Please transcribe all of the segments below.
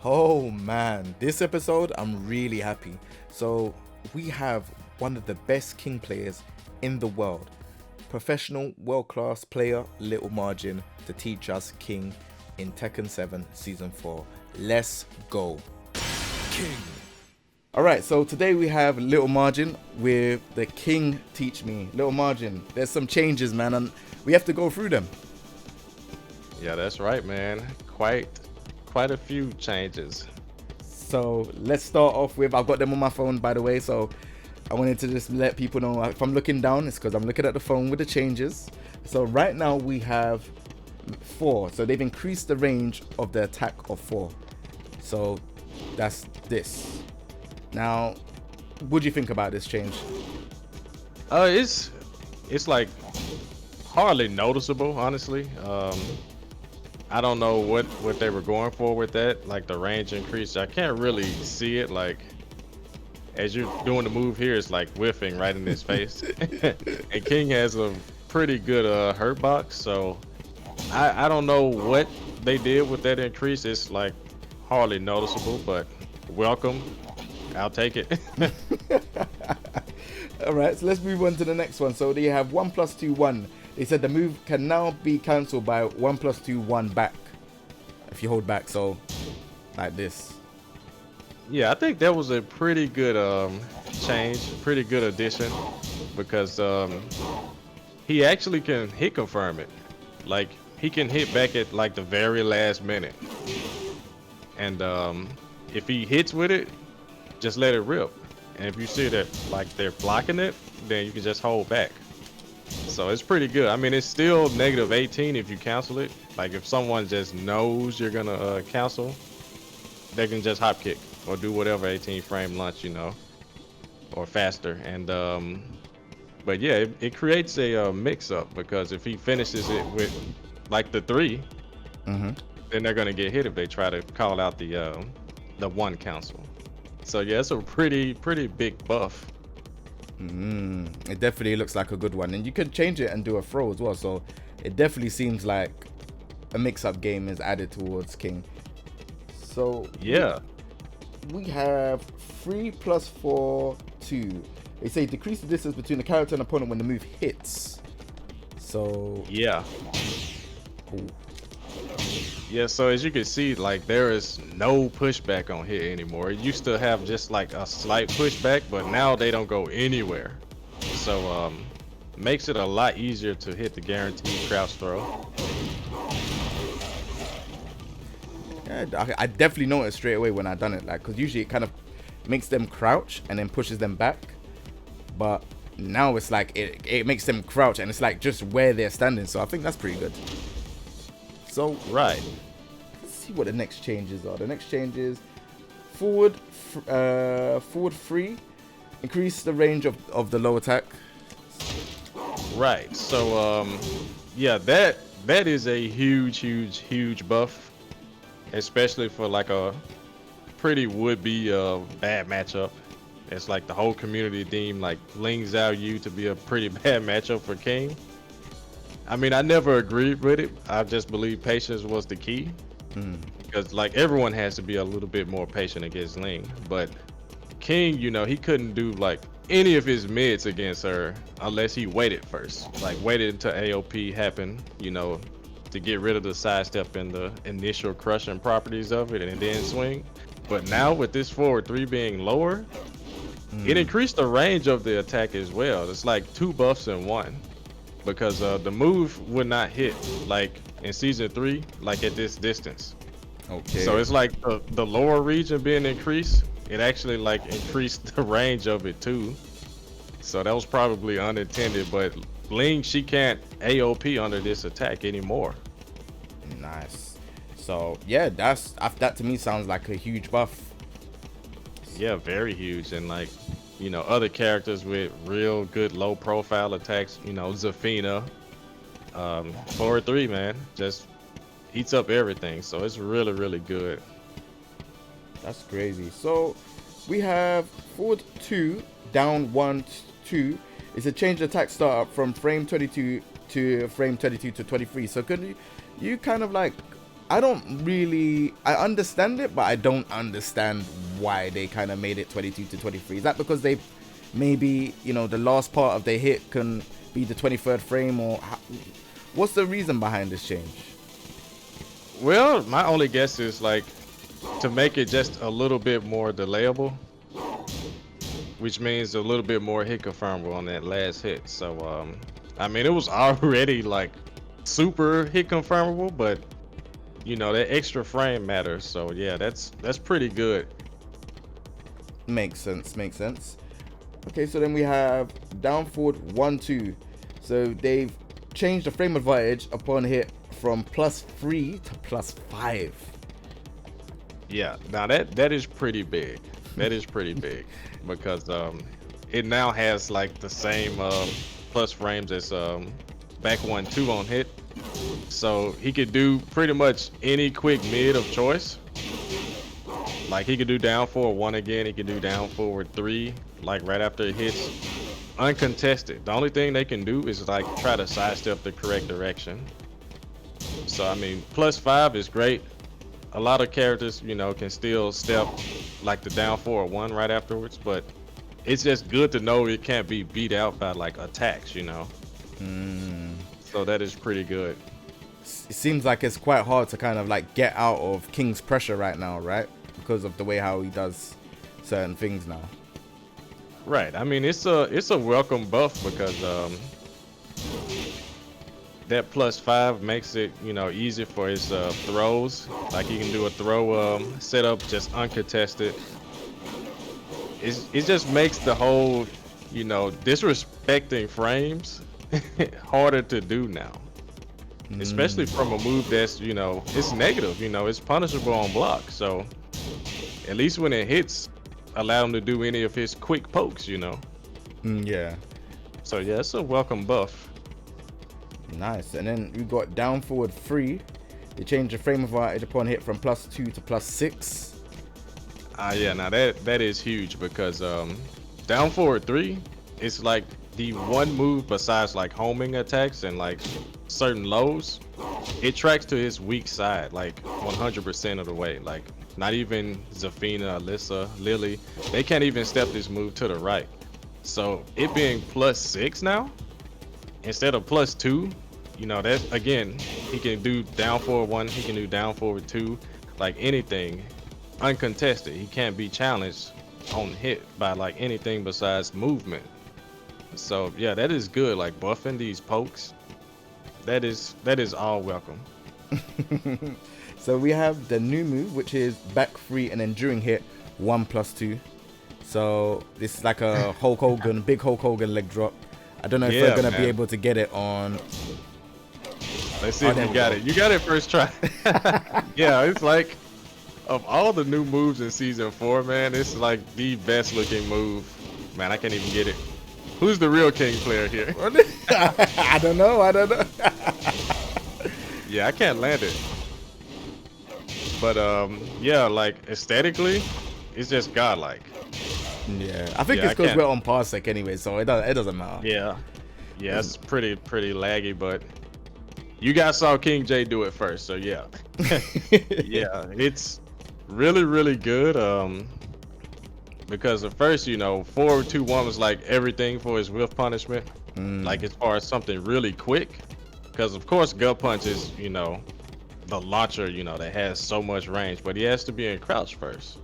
Oh man, this episode I'm really happy. So we have one of the best King players in the world, professional world-class player Lil Majin, to teach us King in Tekken 7 Season 4. Let's go. King. Alright, so today we have Lil Majin with the King Teach Me. Lil Majin, there's some changes, man, and we have to go through them. Yeah, that's right, man. Quite a few changes. So let's start off with, I've got them on my phone, by the way, so I wanted to just let people know if I'm looking down, it's because I'm looking at the phone with the changes. So right now we have 4, so they've increased the range of the attack of 4. So that's this. Now, what do you think about this change? It's like hardly noticeable, honestly. I don't know what they were going for with that, like the range increase. I can't really see it. Like as you're doing the move here, it's like whiffing right in his face. And King has a pretty good hurt box, so I don't know what they did with that increase. It's like hardly noticeable, but welcome. I'll take it. All right, so let's move on to the next one. So they have 1 + 2 1. They said the move can now be cancelled by 1 + 2 1 back if you hold back, so like this. Yeah, I think that was a pretty good change, pretty good addition, because he actually can hit confirm it. Like he can hit back at like the very last minute, and if he hits with it, just let it rip. And if you see that like they're blocking it, then you can just hold back. So it's pretty good. I mean, it's still -18 if you cancel it. Like if someone just knows you're gonna cancel, they can just hop kick or do whatever 18 frame launch, you know, or faster. And but yeah, it creates a mix up, because if he finishes it with like the 3, then they're gonna get hit if they try to call out the 1 cancel. So yeah, it's a pretty big buff. It definitely looks like a good one, and you can change it and do a throw as well, so it definitely seems like a mix-up game is added towards King. So yeah, we have 3 + 4 2. They say decrease the distance between the character and opponent when the move hits. So yeah. Cool. Yeah, so as you can see, like there is no pushback on hit anymore. It used to have just like a slight pushback, but now they don't go anywhere. So makes it a lot easier to hit the guaranteed crouch throw. Yeah, I definitely noticed straight away when I done it, like, because usually it kind of makes them crouch and then pushes them back, but now it's like it makes them crouch and it's like just where they're standing. So I think that's pretty good. So right, let's see what the next changes are. The next changes: forward 3, increase the range of the low attack. Right. So yeah, that is a huge buff, especially for like a pretty would-be bad matchup. It's like the whole community deemed like Ling Zhao Yu to be a pretty bad matchup for King. I mean, I never agreed with it. I just believe patience was the key, because like everyone has to be a little bit more patient against Ling. But King, you know, he couldn't do like any of his mids against her unless he waited first, like waited until AOP happened, you know, to get rid of the sidestep and the initial crushing properties of it, and then swing. But now with this forward 3 being lower, it increased the range of the attack as well. It's like 2 buffs in 1. Because the move would not hit like in season 3, like at this distance. Okay. So it's like the lower region being increased, it actually like increased the range of it too. So that was probably unintended, but Ling, she can't AOP under this attack anymore. Nice. So yeah, that to me sounds like a huge buff. Yeah, very huge. And like, you know, other characters with real good low profile attacks, you know, Zafina, forward 3, man, just eats up everything. So it's really good. That's crazy. So we have forward 2, down 1 2. It's a change attack startup from frame 22 to frame 22 to 23. So could you kind of like I understand it, but I don't understand why they kind of made it 22 to 23. Is that because they maybe, you know, the last part of their hit can be the 23rd frame, or what's the reason behind this change? Well, my only guess is like to make it just a little bit more delayable, which means a little bit more hit confirmable on that last hit. So, I mean, it was already like super hit confirmable, but you know, that extra frame matters. So yeah, that's pretty good. Makes sense. Okay, so then we have down forward 1-2. So they've changed the frame advantage upon hit from +3 to +5. Yeah, now that is pretty big. That is pretty big because it now has like the same plus frames as back 1-2 on hit. So he could do pretty much any quick mid of choice. Like he could do down forward 1 again. He could do down forward 3, like right after it hits. Uncontested. The only thing they can do is like try to sidestep the correct direction. So I mean, +5 is great. A lot of characters, you know, can still step like the down forward 1 right afterwards, but it's just good to know it can't be beat out by like attacks, you know. So that is pretty good. It seems like it's quite hard to kind of like get out of King's pressure right now, right? Because of the way how he does certain things now. Right. I mean, it's a welcome buff because that +5 makes it, you know, easy for his throws. Like he can do a throw setup just uncontested. It just makes the whole, you know, disrespecting frames harder to do now. Especially from a move that's, you know, it's negative, you know, it's punishable on block. So at least when it hits, allow him to do any of his quick pokes, you know. Yeah. So yeah, it's a welcome buff. Nice. And then we got down forward 3. They changed the frame advantage upon hit from +2 to +6. Yeah, now that is huge because down forward 3 is like the one move besides like homing attacks and like certain lows, it tracks to his weak side like 100% of the way. Like not even Zafina, Alyssa, Lily, they can't even step this move to the right. So it being +6 now instead of +2, you know, that again, he can do down forward 1, he can do down forward 2, like anything uncontested. He can't be challenged on hit by like anything besides movement. So yeah, that is good. Like buffing these pokes, that is all welcome. So we have the new move, which is back 3 and enduring hit 1+2. So this is like a Hulk Hogan, big Hulk Hogan leg drop. I don't know if we're gonna be able to get it on. Let's see if you got it. You got it first try. Yeah, it's like of all the new moves in season 4, man, it's like the best looking move. Man, I can't even get it. Who's the real King player here? I don't know. Yeah, I can't land it. But yeah, like aesthetically, it's just godlike. Yeah, I think it's because we're on Parsec anyway, so it doesn't matter. Yeah, it's pretty laggy, but you guys saw King J do it first, so yeah. Yeah, it's really good. Because at first, you know, 4-2-1 was like everything for his whiff punishment. Like as far as something really quick, because of course gut punch is, you know, the launcher, you know, that has so much range, but he has to be in crouch first.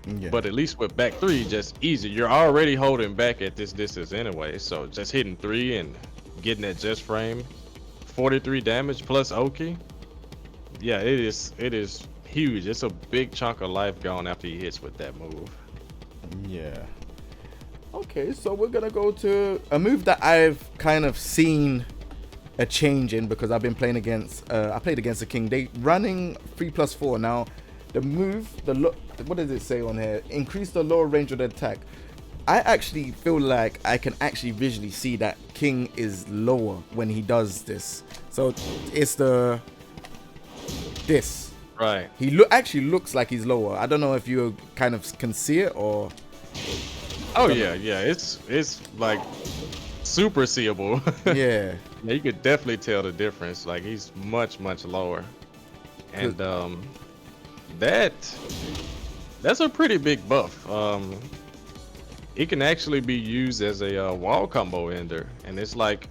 Yeah. But at least with back 3, just easy. You're already holding back at this distance anyway, so just hitting 3 and getting that just frame, 43 damage plus Oki. Yeah, it is huge. It's a big chunk of life gone after he hits with that move. Yeah. Okay, so we're gonna go to a move that I've kind of seen a change in because I've been playing against. I played against the King. They running 3+4 now. The move, what does it say on here? Increase the lower range of the attack. I actually feel like I can actually visually see that King is lower when he does this. So it's this. Right. He actually looks like he's lower. I don't know if you kind of can see it or. Oh yeah. It's like super seeable. Yeah. Yeah, you could definitely tell the difference. Like he's much lower. and that's a pretty big buff. It can actually be used as a wall combo ender, and it's like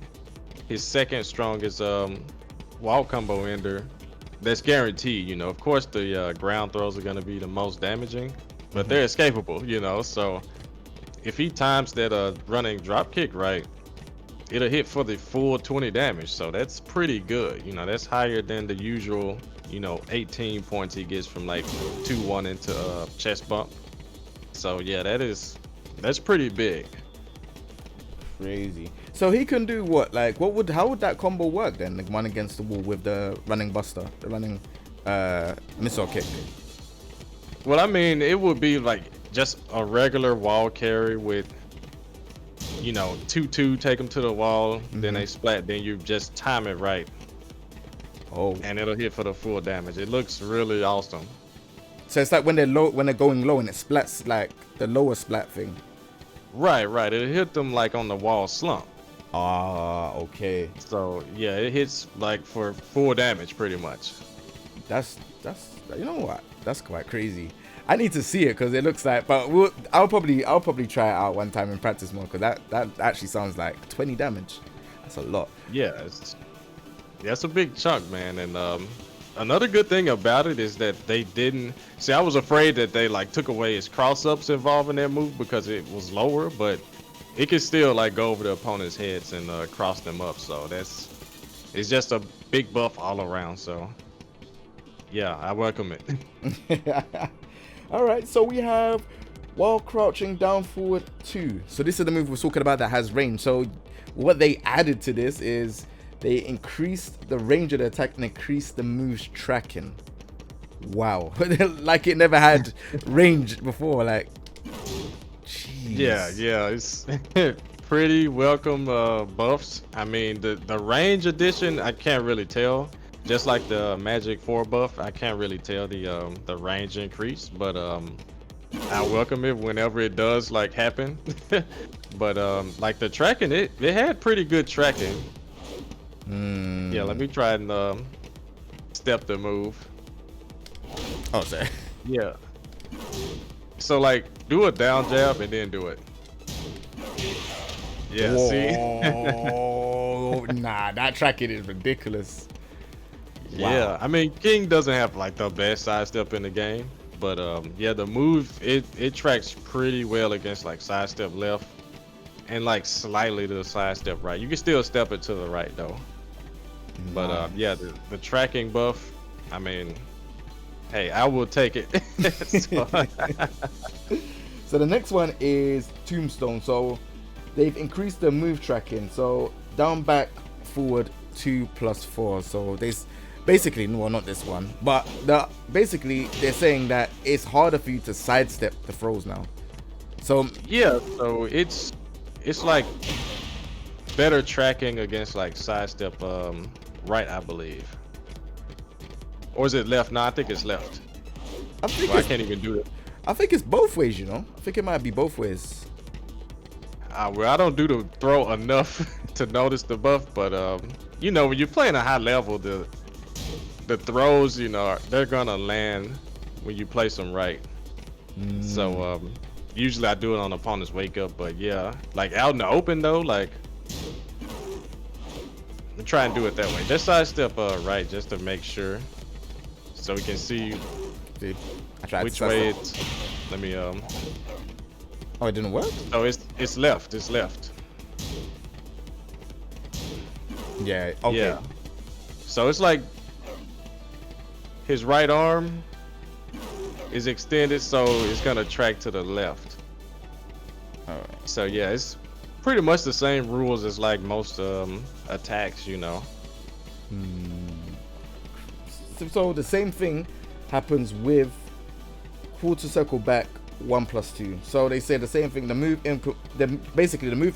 his second strongest wall combo ender. That's guaranteed. You know, of course the ground throws are gonna be the most damaging, but they're escapable. You know, so if he times that running drop kick right, it'll hit for the full 20 damage. So that's pretty good. You know, that's higher than the usual, 18 points he gets from like 2-1 into chest bump. So yeah, that's pretty big. Crazy. So he can do what? Like, how would that combo work then? Like one against the wall with the running buster, the running missile kick. Well, I mean, it would be like just a regular wall carry with, 2-2, take them to the wall, then they splat, then you just time it right. Oh. And it'll hit for the full damage. It looks really awesome. So it's like when they're going low and it splats like the lower splat thing. Right. It'll hit them like on the wall slump. Ah, okay. So yeah, it hits like for full damage pretty much. That's you know what? That's quite crazy. I need to see it because it looks like, but I'll probably try it out one time in practice mode because that actually sounds like 20 damage. That's a lot. Yeah, that's a big chunk, man. And another good thing about it is that they didn't see. I was afraid that they like took away his cross ups involved in that move because it was lower, but it can still like go over the opponent's heads and cross them up. So it's just a big buff all around. So yeah, I welcome it. All right, so we have while crouching down forward 2. So this is the move we're talking about that has range. So what they added to this is they increased the range of the attack and increased the move's tracking. Wow. Like it never had range before. Like, jeez. Yeah, it's pretty welcome buffs. I mean, the range addition, I can't really tell. Just like the Magic 4 buff, I can't really tell the range increase, but I welcome it whenever it does like happen. But like the tracking, it had pretty good tracking. Yeah, let me try and step the move. Oh, sorry. Yeah. So like do a down jab and then do it. Yeah, whoa. See? Nah, that tracking is ridiculous. Wow. Yeah, I mean King doesn't have like the best sidestep in the game, but yeah, the move it tracks pretty well against like sidestep left and like slightly to the sidestep right. You can still step it to the right though. But yeah, the tracking buff, I mean, hey, I will take it. So the next one is Tombstone. So they've increased the move tracking. So down, back, forward, 2+4. So there's basically, well, not this one, but basically they're saying that it's harder for you to sidestep the throws now. So yeah, so it's like better tracking against like sidestep right, I believe. Or is it left? No, I think it's left. I can't even do it. I think it's both ways, you know. I think it might be both ways. Well, I don't do the throw enough to notice the buff, but you know, when you're playing a high level, the throws, you know, they're gonna land when you place them right. So usually I do it on opponent's wake up, but yeah, like out in the open though, like I try and do it that way. Just sidestep right, just to make sure, so we can see which way it's. Let me Oh, it didn't work? Oh, it's left. It's left. Yeah. Okay. Yeah. So it's like his right arm is extended, so it's gonna track to the left. All right. So yeah, it's pretty much the same rules as like most attacks, you know. So the same thing happens with quarter circle back 1+2. So they say the same thing. The move input, basically the move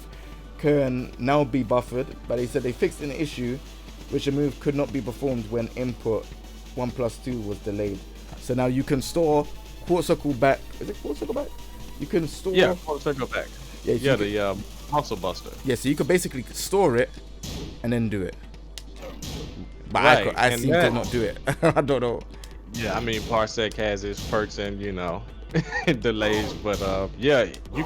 can now be buffered, but they said they fixed an issue which a move could not be performed when input 1+2 was delayed. So now you can store quarter circle back. Is it quarter circle back? You can store. Yeah, quarter circle back. Yeah, the muscle buster. Yeah, so you could basically store it and then do it. But Right, I and seem to not do it. I don't know. yeah, I mean, Parsec has its perks and delays, but yeah, you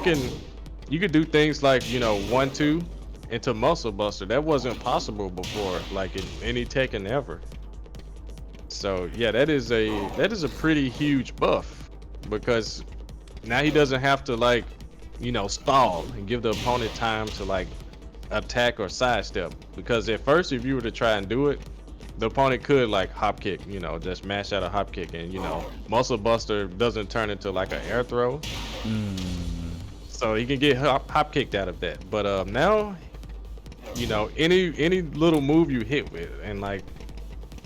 could do things like 1-2 into Muscle Buster. That wasn't possible before, like in any Tekken ever. So yeah, that is a pretty huge buff because now he doesn't have to like stall and give the opponent time to like attack or sidestep. Because at first, if you were to try and do it, the opponent could like hop kick, just mash out a hop kick, and Muscle Buster doesn't turn into like an air throw, so he can get hop kicked out of that. But now, any little move you hit with, and like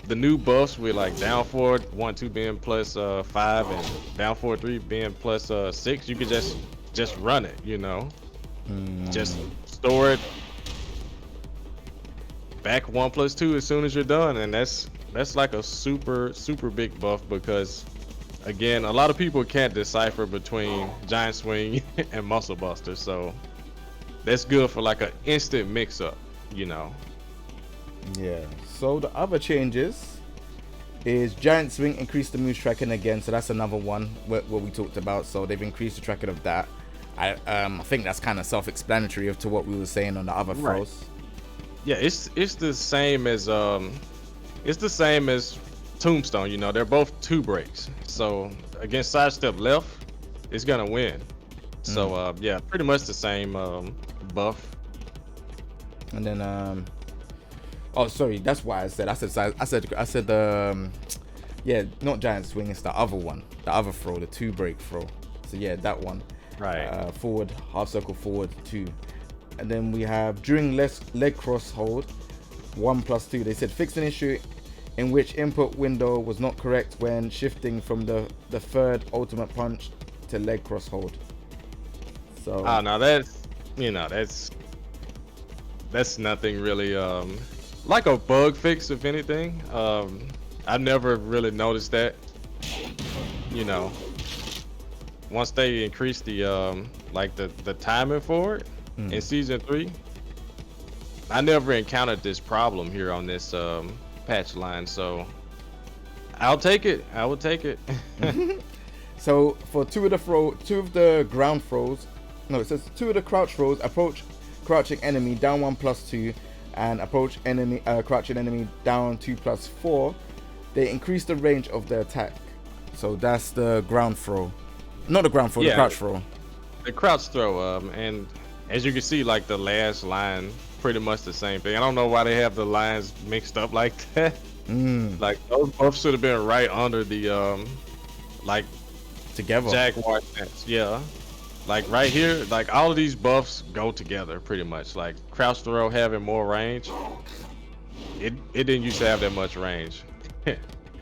the new buffs with like down forward 1-2 being plus 5 and down forward 3 being plus 6, you could just run it, just store it back 1+2 as soon as you're done, and that's like a super big buff because again, a lot of people can't decipher between Giant Swing and Muscle Buster, so that's good for like an instant mix up. Yeah. So the other changes is Giant Swing increased the moves tracking again, so that's another one what we talked about. So they've increased the tracking of that. I think that's kind of self-explanatory to what we were saying on the other throws. Right. Yeah, it's the same as Tombstone. They're both 2 breaks. So against sidestep left, it's gonna win. So yeah, pretty much the same buff. And then oh sorry, that's why I said yeah, not Giant Swing, it's the other one, the other throw, the 2 break throw. So yeah, that one. Right. Forward, half circle forward 2. And then we have during leg cross hold 1+2. They said fix an issue in which input window was not correct when shifting from the third ultimate punch to leg cross hold. So now that's that's nothing really like a bug fix, if anything. I never really noticed that. Once they increased the like the timing for it in season 3, I never encountered this problem here on this patch line, so I'll take it. I will take it. So for 2 of the ground throws, no, it says 2 of the crouch throws, approach crouching enemy down 1+2 and approach enemy crouching enemy down 2+4. They increase the range of the attack. So that's the ground throw, not the ground throw, the crouch throw. The crouch throw, and as you can see, like the last line, pretty much the same thing. I don't know why they have the lines mixed up like that. Like those buffs should have been right under the like together Jaguar stance. Yeah, like right here, like all of these buffs go together pretty much. Like crouch throw having more range, it didn't used to have that much range.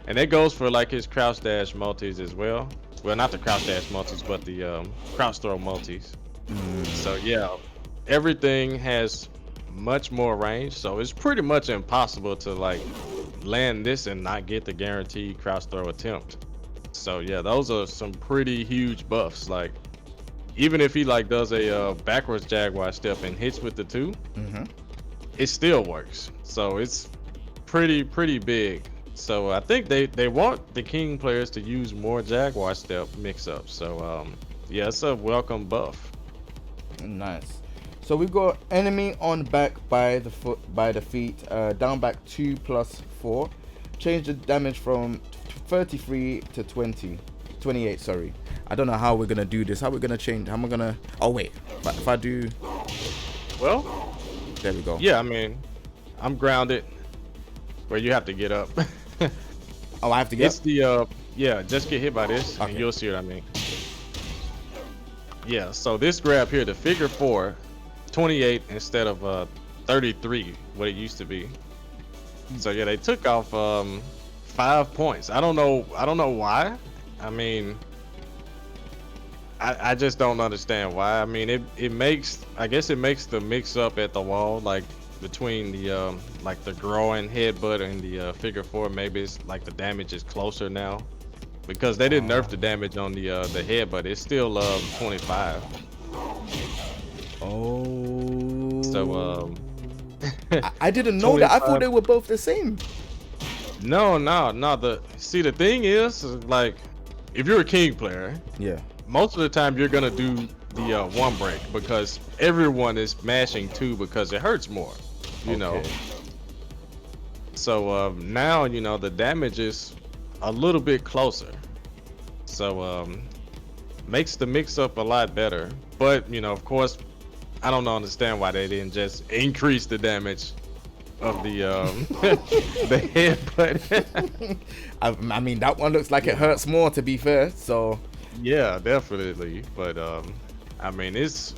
And that goes for like his crouch dash multis as well. Well, not the crouch dash multis, but the crouch throw multis. So yeah, everything has much more range, so it's pretty much impossible to like land this and not get the guaranteed crouch throw attempt. So yeah, those are some pretty huge buffs. Like even if he like does a backwards Jaguar step and hits with the 2, it still works. So it's pretty big. So I think they want the King players to use more Jaguar step mix-ups. So yeah, it's a welcome buff. Nice. So we've got enemy on back by the feet, down back 2+4. Change the damage from 33 to 28. Sorry, I don't know how we're gonna do this. How we're gonna change? How am I gonna? Oh wait, if I do, well, there we go. Yeah, I mean, I'm grounded, where you have to get up. Oh, I have to get. It's the yeah, just get hit by this, Okay. and you'll see what I mean. Yeah, so this grab here, the figure 4, 28 instead of 33, what it used to be. So yeah, they took off 5 points. I don't know why. I mean, I just don't understand why. I mean, I guess it makes the mix up at the wall, like between the like the growing headbutt and the figure 4. Maybe it's like the damage is closer now, because they didn't nerf the damage on the headbutt. It's still 25. Oh. So I didn't know that. I thought 25. they were both the same. No. The thing is, like, if you're a king player, Yeah. most of the time you're gonna do the one break because everyone is mashing two because it hurts more, you know. Okay. So now the damage is a little bit closer. So makes the mix up a lot better. But of course, I don't understand why they didn't just increase the damage of the the headbutt. I mean, that one looks like it hurts more, to be fair. So Yeah, definitely. But I mean, it's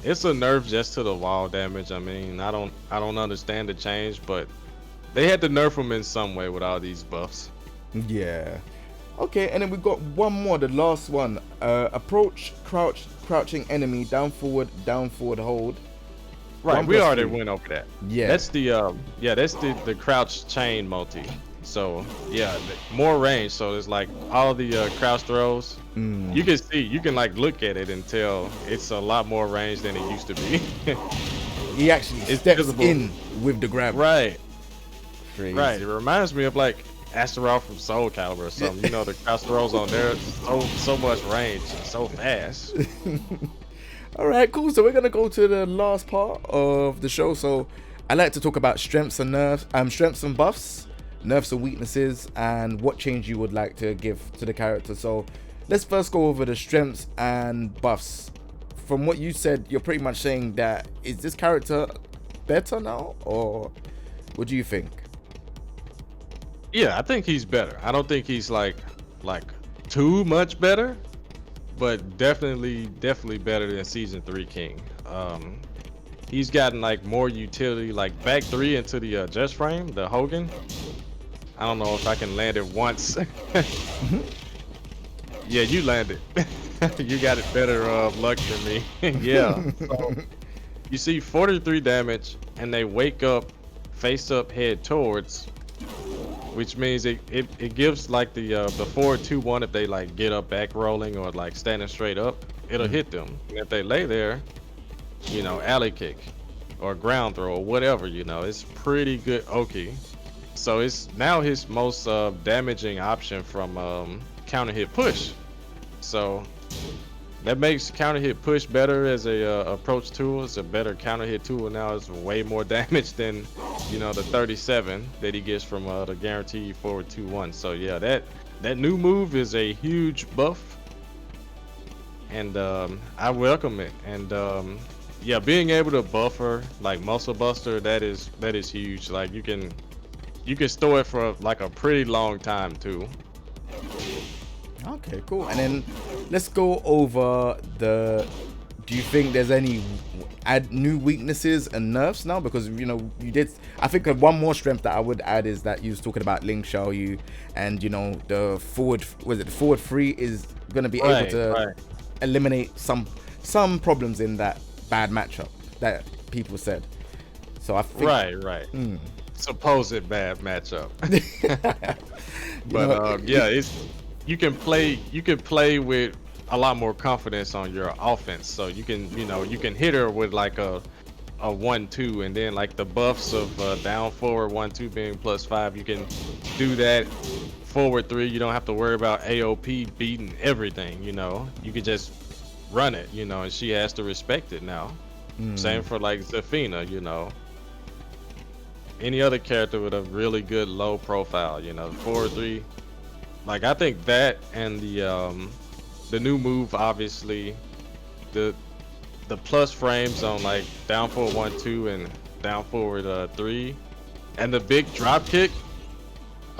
a nerf just to the wall damage. I mean, I don't understand the change, but they had to nerf them in some way with all these buffs. yeah. Okay, and then we got one more, the last one. Approach, crouching enemy, down forward, hold. Right, we already went over that. Yeah. That's the crouch chain multi. So yeah, more range. So it's like all the crouch throws. You can see, you can like look at it and tell it's a lot more range than it used to be. He actually steps in with the grab. Right. Crazy. Right. It reminds me of like Astaroth from Soul Calibur or something. The crouch throws on there, so much range, so fast. All right, cool. So we're gonna go to the last part of the show. So I like to talk about strengths and nerfs, strengths and buffs, nerfs and weaknesses, and what change you would like to give to the character. So let's first go over the strengths and buffs. From what you said, you're pretty much saying that is this character better now, or what do you think? Yeah, I think he's better. I don't think he's like too much better, but definitely better than Season 3 King. He's gotten like more utility, like back 3 into the just frame, the Hogan. I don't know if I can land it once. Yeah, you landed. You got it better luck than me. Yeah. So, you see 43 damage, and they wake up, face up, head towards, which means it gives like the 4-2-1 if they like get up back rolling or like standing straight up, it'll hit them. And if they lay there, alley kick or ground throw or whatever, it's pretty good. Okay, so it's now his most damaging option from counter hit push. So that makes counter hit push better as a approach tool. It's a better counter hit tool now. It's way more damage than the 37 that he gets from the guaranteed forward 2-1. So yeah, that new move is a huge buff, and I welcome it. And yeah, being able to buffer like muscle buster, that is huge. Like you can store it for like a pretty long time too. Okay, cool. And then let's go over do you think there's any new weaknesses and nerfs now? Because you did, I think one more strength that I would add is that you was talking about Ling Xiaoyu, and the forward 3 is going to be able to eliminate some problems in that bad matchup that people said. So I think right. Supposed bad matchup. But yeah, you can play with a lot more confidence on your offense. So you can hit her with like a 1-2, and then like the buffs of down forward 1-2 being +5, you can do that. Forward 3, you don't have to worry about AOP beating everything. You can just run it, and she has to respect it now. Same for like Zafina, any other character with a really good low profile, forward 3. Like I think that, and the new move, obviously, the plus frames on like down forward 1-2 and down forward 3, and the big drop kick,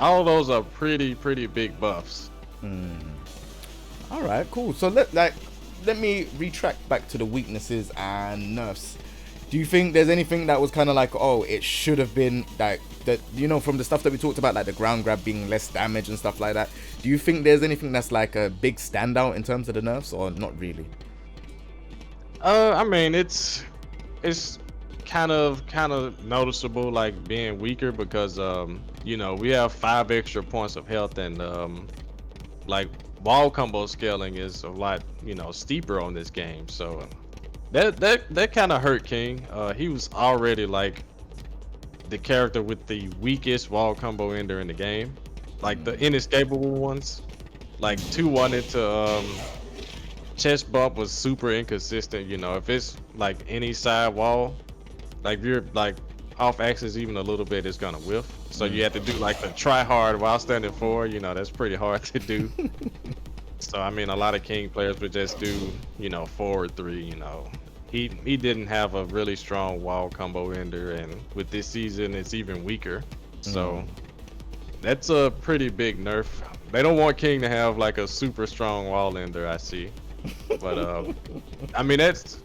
all of those are pretty big buffs. All right, cool. So let me retract back to the weaknesses and nerfs. Do you think there's anything that was kind of like, oh, it should have been like that, from the stuff that we talked about, like the ground grab being less damage and stuff like that? Do you think there's anything that's like a big standout in terms of the nerfs, or not really? I mean, it's kind of noticeable, like being weaker, because we have 5 extra points of health, and like wall combo scaling is a lot steeper on this game. So that kind of hurt King. He was already like the character with the weakest wall combo ender in the game, like the inescapable ones. Like 2-1 into chest bump was super inconsistent. You know, if it's like any side wall, like if you're like off axis even a little bit, it's gonna whiff. So you have to do like the try hard while standing forward. You know, that's pretty hard to do. So I mean, a lot of King players would just do, you know, forward 3. You know, he didn't have a really strong wall combo ender, and with this season, it's even weaker. So that's a pretty big nerf. They don't want King to have like a super strong wall ender, I see. But I mean, that's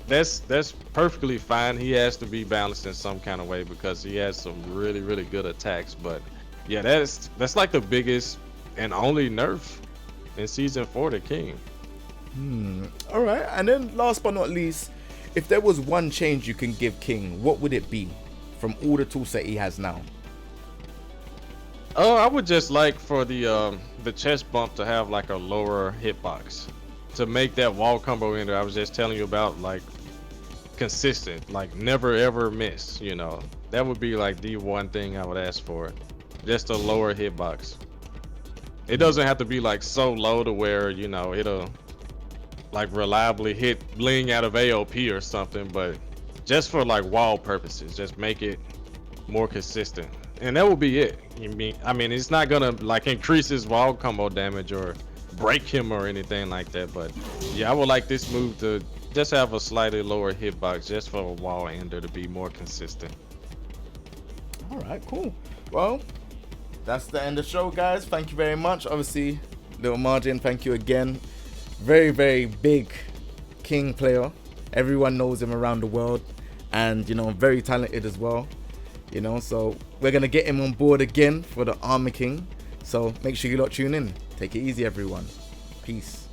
perfectly fine. He has to be balanced in some kind of way because he has some really good attacks. But yeah, that's like the biggest and only nerf in season 4 to King. All right, and then last but not least, if there was one change you can give King, what would it be from all the tools that he has now? I would just like for the chest bump to have like a lower hitbox, to make that wall combo ender I was just telling you about like consistent, like never ever miss. You know, that would be like the one thing I would ask for, just a lower hitbox. It doesn't have to be like so low to where, you know, it'll like reliably hit bling out of AOP or something, but just for like wall purposes, just make it more consistent, and that will be it. I mean, it's not gonna like increase his wall combo damage or break him or anything like that, but yeah, I would like this move to just have a slightly lower hitbox just for a wall ender to be more consistent. All right, cool. Well, that's the end of the show, guys. Thank you very much. Obviously, Lil Majin, thank you again. Very big King player. Everyone knows him around the world, and you know, very talented as well. You know, so we're gonna get him on board again for the Armor King. So make sure you lot tune in. Take it easy, everyone. Peace.